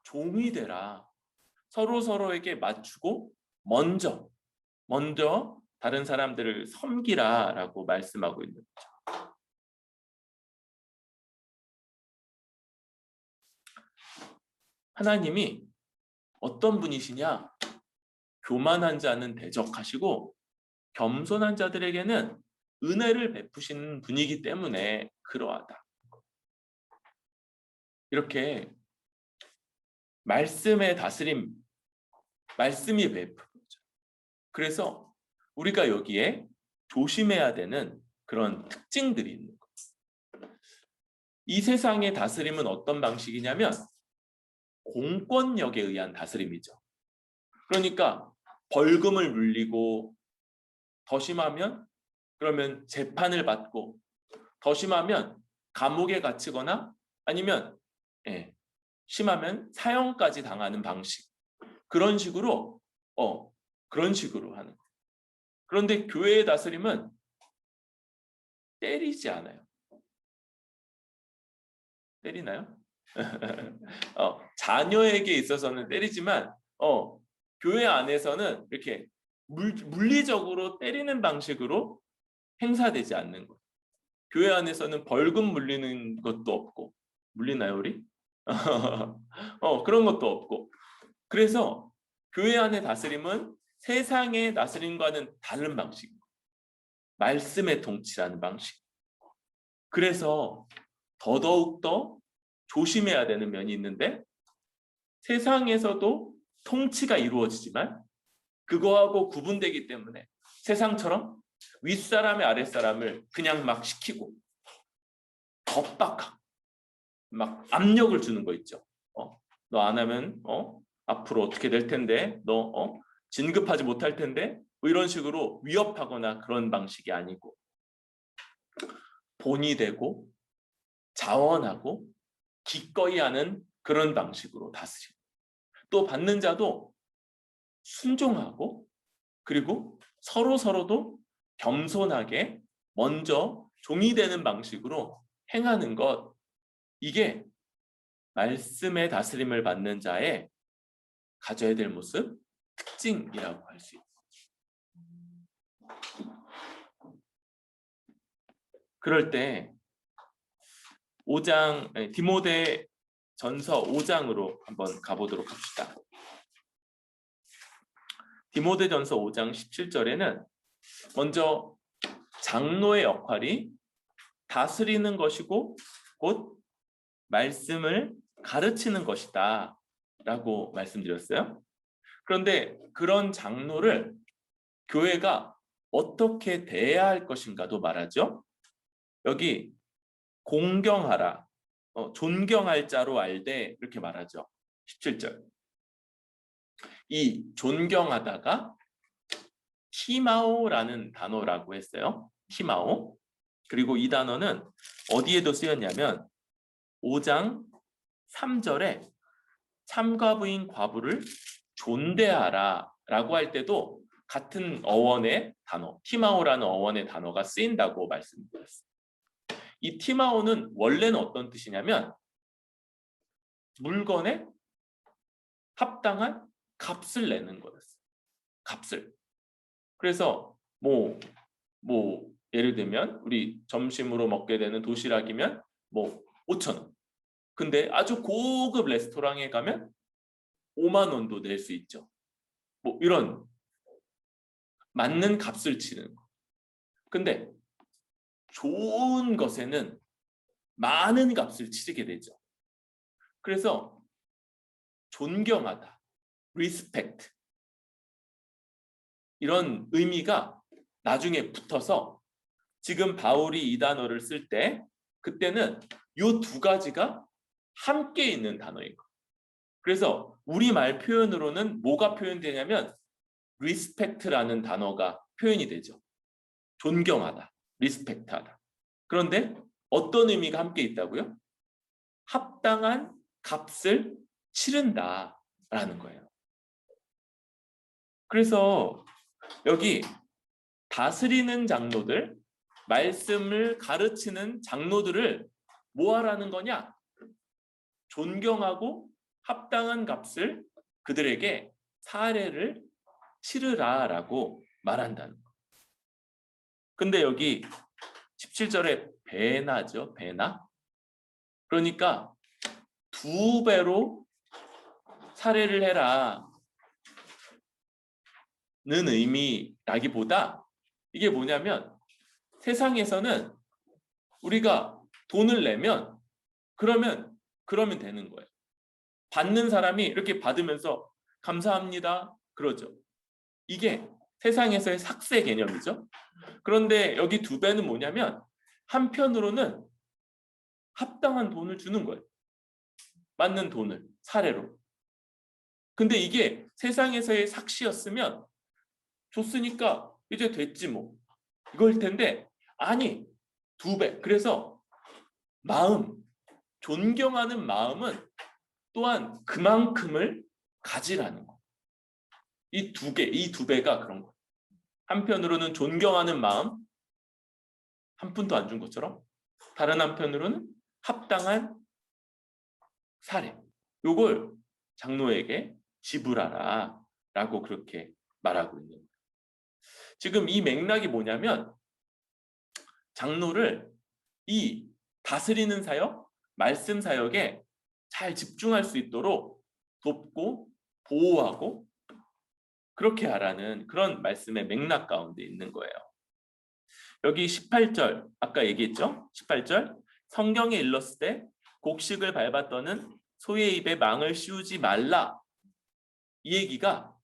종이 되라. 서로에게 맞추고 먼저 다른 사람들을 섬기라라고 말씀하고 있는 거죠. 하나님이 어떤 분이시냐? 교만한 자는 대적하시고 겸손한 자들에게는 은혜를 베푸시는 분이기 때문에 그러하다. 이렇게 말씀의 다스림, 말씀이 베푸죠. 그래서 우리가 여기에 조심해야 되는 그런 특징들이 있는 거예요. 이 세상의 다스림은 어떤 방식이냐면 공권력에 의한 다스림이죠. 그러니까 벌금을 물리고 더 심하면 그러면 재판을 받고 더 심하면 감옥에 갇히거나 아니면 심하면 사형까지 당하는 방식. 그런 식으로 하는 거예요. 그런데 교회의 다스림은 때리지 않아요. 때리나요? 자녀에게 있어서는 때리지만 교회 안에서는 이렇게 물리적으로 때리는 방식으로 행사되지 않는 거예요. 교회 안에서는 벌금 물리는 것도 없고, 물리나요 우리? 그런 것도 없고. 그래서 교회 안의 다스림은 세상의 다스림과는 다른 방식. 말씀의 통치라는 방식. 그래서 더더욱더 조심해야 되는 면이 있는데 세상에서도 통치가 이루어지지만 그거하고 구분되기 때문에 세상처럼 윗사람의 아랫사람을 그냥 막 시키고 겁박하고 막 압력을 주는 거 있죠. 너 안 하면 앞으로 어떻게 될 텐데, 너 진급하지 못할 텐데, 뭐 이런 식으로 위협하거나 그런 방식이 아니고 본이 되고 자원하고 기꺼이 하는 그런 방식으로 다스리고, 또 받는 자도 순종하고, 그리고 서로도 겸손하게 먼저 종이 되는 방식으로 행하는 것, 이게 말씀의 다스림을 받는 자의 가져야 될 모습, 특징이라고 할 수 있어요. 그럴 때 디모데 전서 5장으로 한번 가보도록 합시다. 디모데 전서 5장 17절에는 먼저 장로의 역할이 다스리는 것이고 곧 말씀을 가르치는 것이다 라고 말씀드렸어요. 그런데 그런 장로를 교회가 어떻게 대해야 할 것인가도 말하죠. 여기 공경하라, 존경할 자로 알되 이렇게 말하죠. 17절. 이 존경하다가 티마오라는 단어라고 했어요. 티마오. 그리고 이 단어는 어디에도 쓰였냐면 5장 3절에 참가부인 과부를 존대하라 라고 할 때도 같은 어원의 단어, 티마오라는 어원의 단어가 쓰인다고 말씀드렸어요. 이 티마오는 원래는 어떤 뜻이냐면 물건에 합당한 값을 내는 거였어요. 값을. 그래서 뭐 예를 들면 우리 점심으로 먹게 되는 도시락이면 5,000원. 근데 아주 고급 레스토랑에 가면 5만 원도 낼 수 있죠. 이런 맞는 값을 치는 거. 근데 좋은 것에는 많은 값을 치르게 되죠. 그래서 존경하다, respect, 이런 의미가 나중에 붙어서 지금 바울이 이 단어를 쓸 때 그때는 이 두 가지가 함께 있는 단어인 거예요. 그래서 우리말 표현으로는 뭐가 표현되냐면 respect라는 단어가 표현이 되죠. 존경하다, respect하다. 그런데 어떤 의미가 함께 있다고요? 합당한 값을 치른다라는 거예요. 그래서 여기 다스리는 장로들, 말씀을 가르치는 장로들을 뭐 하라는 거냐? 존경하고 합당한 값을 그들에게 사례를 치르라라고 말한다는 거. 근데 여기 17절에 배나죠, 배나. 그러니까 2배로 사례를 해라 는 의미라기보다 이게 뭐냐면 세상에서는 우리가 돈을 내면 그러면 되는 거예요. 받는 사람이 이렇게 받으면서 감사합니다 그러죠. 이게 세상에서의 삭세 개념이죠. 그런데 여기 2배는 뭐냐면 한편으로는 합당한 돈을 주는 거예요. 맞는 돈을 사례로. 근데 이게 세상에서의 삭시였으면 줬으니까 이제 됐지 뭐 이걸 텐데 아니 2배. 그래서 존경하는 마음은 또한 그만큼을 가지라는 거. 이 2배가 그런 거예요. 한편으로는 존경하는 마음 한 푼도 안 준 것처럼 다른 한편으로는 합당한 사례, 요걸 장로에게 지불하라 라고 그렇게 말하고 있는 거예요. 지금 이 맥락이 뭐냐면 장로를 이 다스리는 사역, 말씀 사역에 잘 집중할 수 있도록 돕고 보호하고 그렇게 하라는 그런 말씀의 맥락 가운데 있는 거예요. 여기 18절 아까 얘기했죠? 18절 성경에 일렀을 때 곡식을 밟았더는 소의 입에 망을 씌우지 말라. 이 얘기가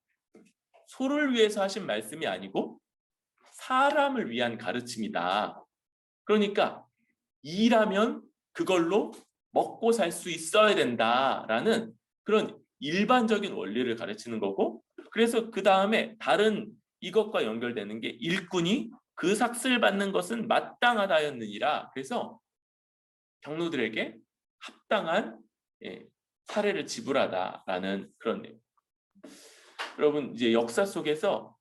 소를 위해서 하신 말씀이 아니고 사람을 위한 가르침이다. 그러니까 일하면 그걸로 먹고 살 수 있어야 된다라는 그런 일반적인 원리를 가르치는 거고, 그래서 그 다음에 다른 이것과 연결되는 게 일꾼이 그 삭슬 받는 것은 마땅하다였느니라. 그래서 장로들에게 합당한 사례를 지불하다라는 그런 내용. 여러분, 이제 역사 속에서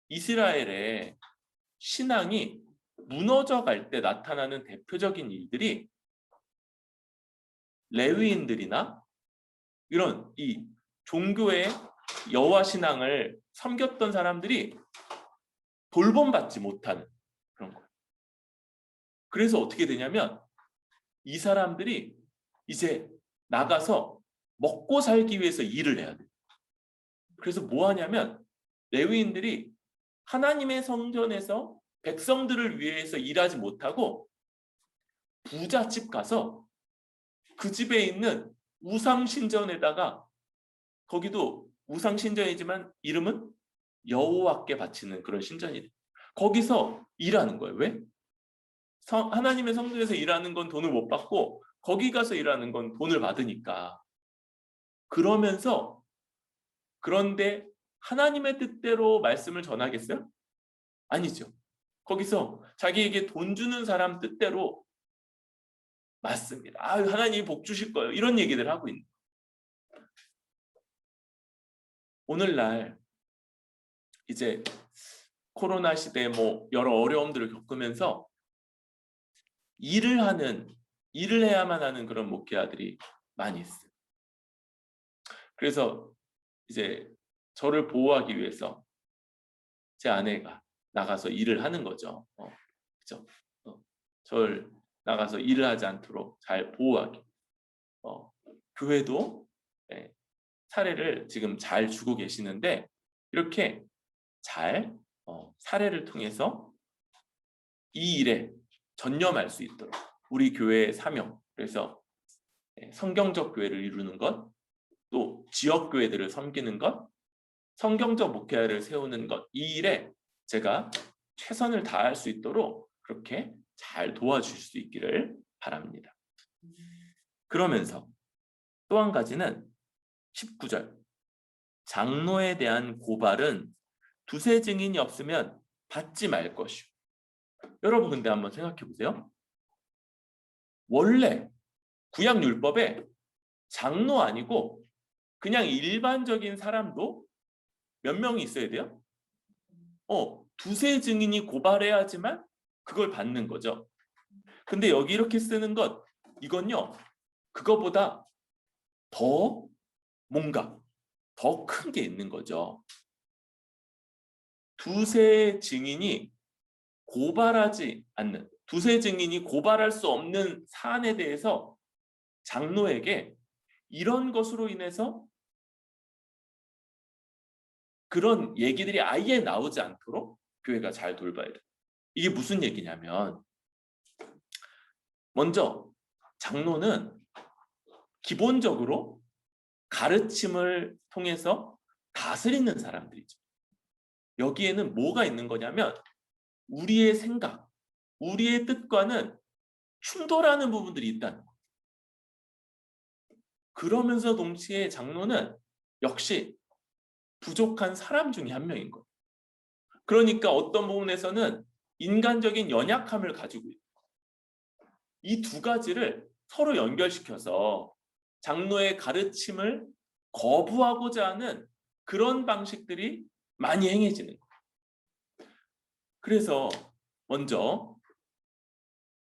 이스라엘의 신앙이 무너져 갈 때 나타나는 대표적인 일들이 레위인들이나 이런 이 종교의 여호와 신앙을 섬겼던 사람들이 돌봄받지 못하는 그런 거예요. 그래서 어떻게 되냐면 이 사람들이 이제 나가서 먹고 살기 위해서 일을 해야 돼요. 그래서 뭐 하냐면 레위인들이 하나님의 성전에서 백성들을 위해서 일하지 못하고 부잣집 가서 그 집에 있는 우상신전에다가, 거기도 우상신전이지만 이름은 여호와께 바치는 그런 신전이래. 거기서 일하는 거예요. 왜? 하나님의 성전에서 일하는 건 돈을 못 받고 거기 가서 일하는 건 돈을 받으니까. 그러면서 그런데 하나님의 뜻대로 말씀을 전하겠어요? 아니죠. 거기서 자기에게 돈 주는 사람 뜻대로 맞습니다. 하나님이 복 주실 거예요. 이런 얘기들 하고 있는 거예요. 오늘날 이제 코로나 시대에 뭐 여러 어려움들을 겪으면서 일을 해야만 하는 그런 목회자들이 많이 있어요. 그래서 이제 저를 보호하기 위해서 제 아내가 나가서 일을 하는 거죠. 그죠? 저를 나가서 일을 하지 않도록 잘 보호하기. 교회도 사례를 지금 잘 주고 계시는데, 이렇게 잘 사례를 통해서 이 일에 전념할 수 있도록 우리 교회의 사명, 그래서 성경적 교회를 이루는 것, 또 지역 교회들을 섬기는 것, 성경적 목회를 세우는 것, 이 일에 제가 최선을 다할 수 있도록 그렇게 잘 도와주실 수 있기를 바랍니다. 그러면서 또 한 가지는 19절, 장로에 대한 고발은 두세 증인이 없으면 받지 말 것이요. 여러분, 근데 한번 생각해 보세요. 원래 구약율법에 장로 아니고 그냥 일반적인 사람도 몇 명이 있어야 돼요? 두세 증인이 고발해야지만 그걸 받는 거죠. 근데 여기 이렇게 쓰는 것, 이건요, 그거보다 더 뭔가 더 큰 게 있는 거죠. 두세 증인이 고발할 수 없는 사안에 대해서 장로에게 이런 것으로 인해서 그런 얘기들이 아예 나오지 않도록 교회가 잘 돌봐야 돼요. 이게 무슨 얘기냐면, 먼저 장로는 기본적으로 가르침을 통해서 다스리는 사람들이죠. 여기에는 뭐가 있는 거냐면 우리의 생각, 우리의 뜻과는 충돌하는 부분들이 있다는 거예요. 그러면서 동시에 장로는 역시 부족한 사람 중에 한 명인 거예요. 그러니까 어떤 부분에서는 인간적인 연약함을 가지고 있고, 이 두 가지를 서로 연결시켜서 장로의 가르침을 거부하고자 하는 그런 방식들이 많이 행해지는 거예요. 그래서 먼저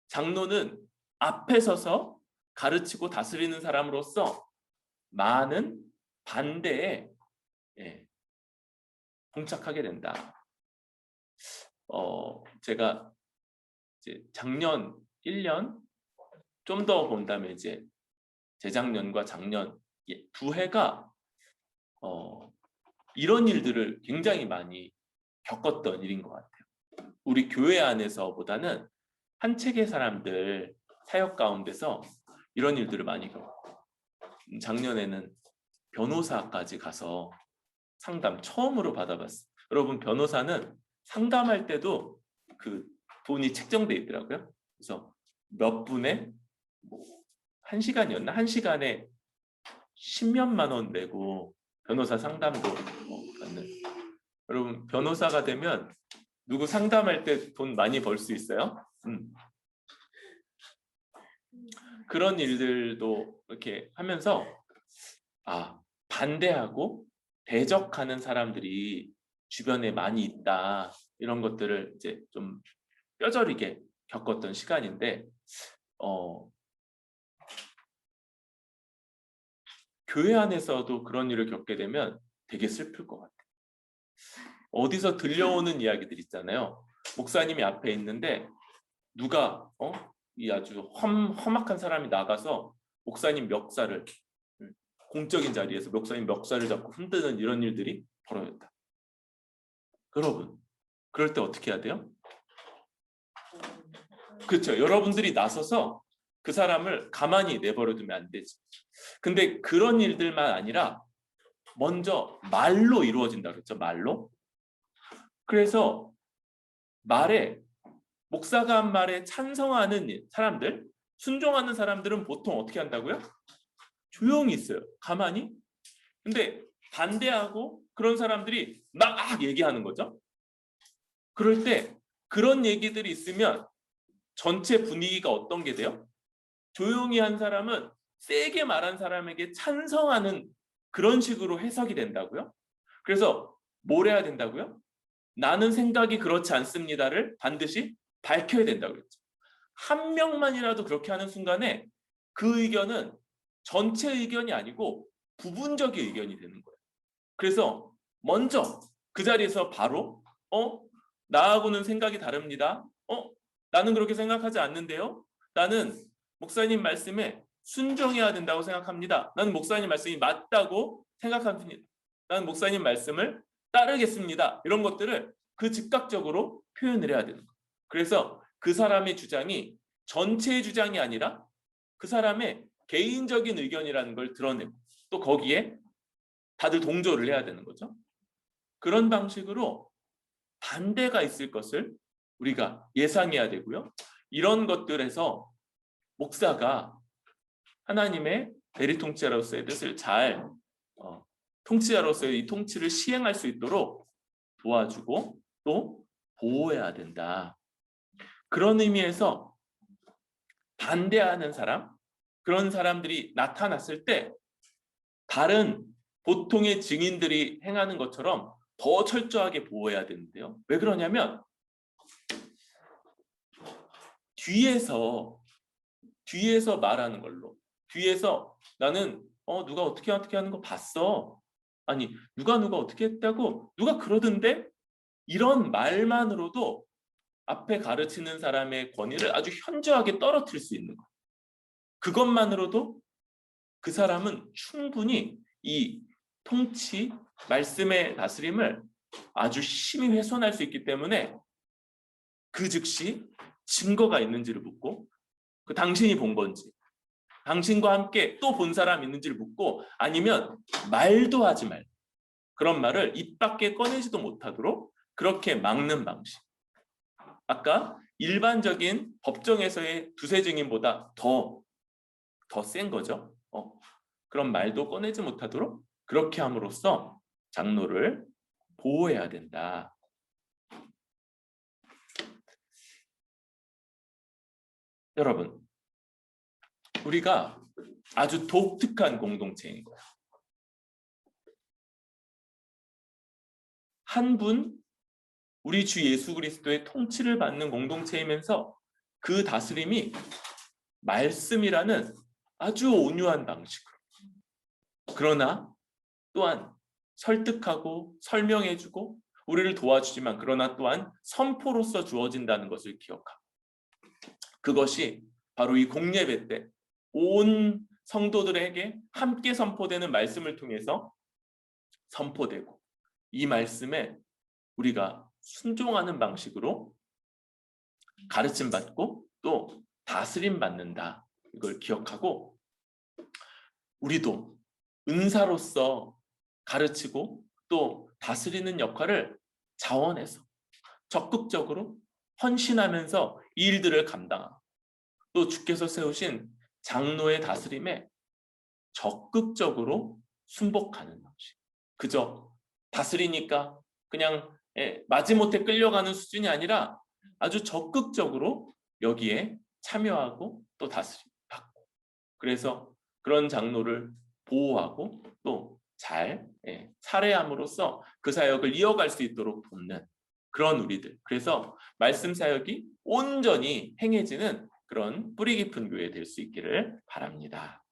장로는 앞에 서서 가르치고 다스리는 사람으로서 많은 반대에 봉착하게 된다. 제가 이제 작년 1년 좀 더 본다면 이제 재작년과 작년 두 해가 이런 일들을 굉장히 많이 겪었던 일인 것 같아요. 우리 교회 안에서보다는 한 책의 사람들 사역 가운데서 이런 일들을 많이 겪고, 작년에는 변호사까지 가서 상담 처음으로 받아봤어요. 여러분, 변호사는 상담할 때도 그 돈이 책정돼 있더라고요. 그래서 몇 분에 뭐 1시간이었나? 1시간에 10몇만 원 내고 변호사 상담도 받는. 여러분, 변호사가 되면 누구 상담할 때 돈 많이 벌 수 있어요? 그런 일들도 이렇게 하면서 반대하고 대적하는 사람들이 주변에 많이 있다, 이런 것들을 이제 좀 뼈저리게 겪었던 시간인데, 교회 안에서도 그런 일을 겪게 되면 되게 슬플 것 같아요. 어디서 들려오는 이야기들 있잖아요. 목사님이 앞에 있는데 누가 이 아주 험악한 사람이 나가서 목사님 멱살을, 공적인 자리에서 목사님 멱살을 잡고 흔드는 이런 일들이 벌어졌다. 여러분, 그럴 때 어떻게 해야 돼요? 그렇죠. 여러분들이 나서서 그 사람을 가만히 내버려 두면 안 되지. 근데 그런 일들만 아니라 먼저 말로 이루어진다 그랬죠. 말로. 그래서 목사가 한 말에 찬성하는 사람들, 순종하는 사람들은 보통 어떻게 한다고요? 조용히 있어요. 가만히. 근데 반대하고 그런 사람들이 막 얘기하는 거죠. 그럴 때 그런 얘기들이 있으면 전체 분위기가 어떤 게 돼요? 조용히 한 사람은 세게 말한 사람에게 찬성하는 그런 식으로 해석이 된다고요. 그래서 뭘 해야 된다고요? 나는 생각이 그렇지 않습니다를 반드시 밝혀야 된다고 그랬죠. 한 명만이라도 그렇게 하는 순간에 그 의견은 전체 의견이 아니고 부분적인 의견이 되는 거예요. 그래서 먼저 그 자리에서 바로 나하고는 생각이 다릅니다. 나는 그렇게 생각하지 않는데요. 나는 목사님 말씀에 순종해야 된다고 생각합니다. 나는 목사님 말씀이 맞다고 생각합니다. 나는 목사님 말씀을 따르겠습니다. 이런 것들을 그 즉각적으로 표현을 해야 되는 거예요. 그래서 그 사람의 주장이 전체의 주장이 아니라 그 사람의 개인적인 의견이라는 걸 드러내고 또 거기에 다들 동조를 해야 되는 거죠. 그런 방식으로 반대가 있을 것을 우리가 예상해야 되고요. 이런 것들에서 목사가 하나님의 대리통치자로서의 뜻을 잘 통치자로서의 이 통치를 시행할 수 있도록 도와주고 또 보호해야 된다. 그런 의미에서 반대하는 사람, 그런 사람들이 나타났을 때 다른 보통의 증인들이 행하는 것처럼 더 철저하게 보호해야 되는데요. 왜 그러냐면 뒤에서 말하는 걸로, 뒤에서 나는 누가 어떻게 하는 거 봤어. 아니, 누가 어떻게 했다고, 누가 그러던데, 이런 말만으로도 앞에 가르치는 사람의 권위를 아주 현저하게 떨어뜨릴 수 있는 거예요. 그것만으로도 그 사람은 충분히 이 통치, 말씀의 다스림을 아주 심히 훼손할 수 있기 때문에 그 즉시 증거가 있는지를 묻고, 그 당신이 본 건지, 당신과 함께 또 본 사람 있는지를 묻고, 아니면 말도 하지 말고 그런 말을 입 밖에 꺼내지도 못하도록 그렇게 막는 방식. 아까 일반적인 법정에서의 두세 증인보다 더 센 거죠. 그런 말도 꺼내지 못하도록 그렇게 함으로써 장로를 보호해야 된다. 여러분, 우리가 아주 독특한 공동체인 거예요. 한 분, 우리 주 예수 그리스도의 통치를 받는 공동체이면서 그 다스림이 말씀이라는 아주 온유한 방식으로, 그러나 또한 설득하고 설명해주고 우리를 도와주지만 그러나 또한 선포로서 주어진다는 것을 기억하고, 그것이 바로 이 공예배 때 온 성도들에게 함께 선포되는 말씀을 통해서 선포되고, 이 말씀에 우리가 순종하는 방식으로 가르침 받고 또 다스림 받는다, 이걸 기억하고 우리도 은사로서 가르치고 또 다스리는 역할을 자원해서 적극적으로 헌신하면서 이 일들을 감당하고 또 주께서 세우신 장로의 다스림에 적극적으로 순복하는 것이 그저 다스리니까 그냥 마지못해 끌려가는 수준이 아니라 아주 적극적으로 여기에 참여하고 또 다스림 받고 그래서 그런 장로를 보호하고 또 잘 살해함으로써 그 사역을 이어갈 수 있도록 돕는 그런 우리들 그래서 말씀 사역이 온전히 행해지는 그런 뿌리 깊은 교회 될 수 있기를 바랍니다.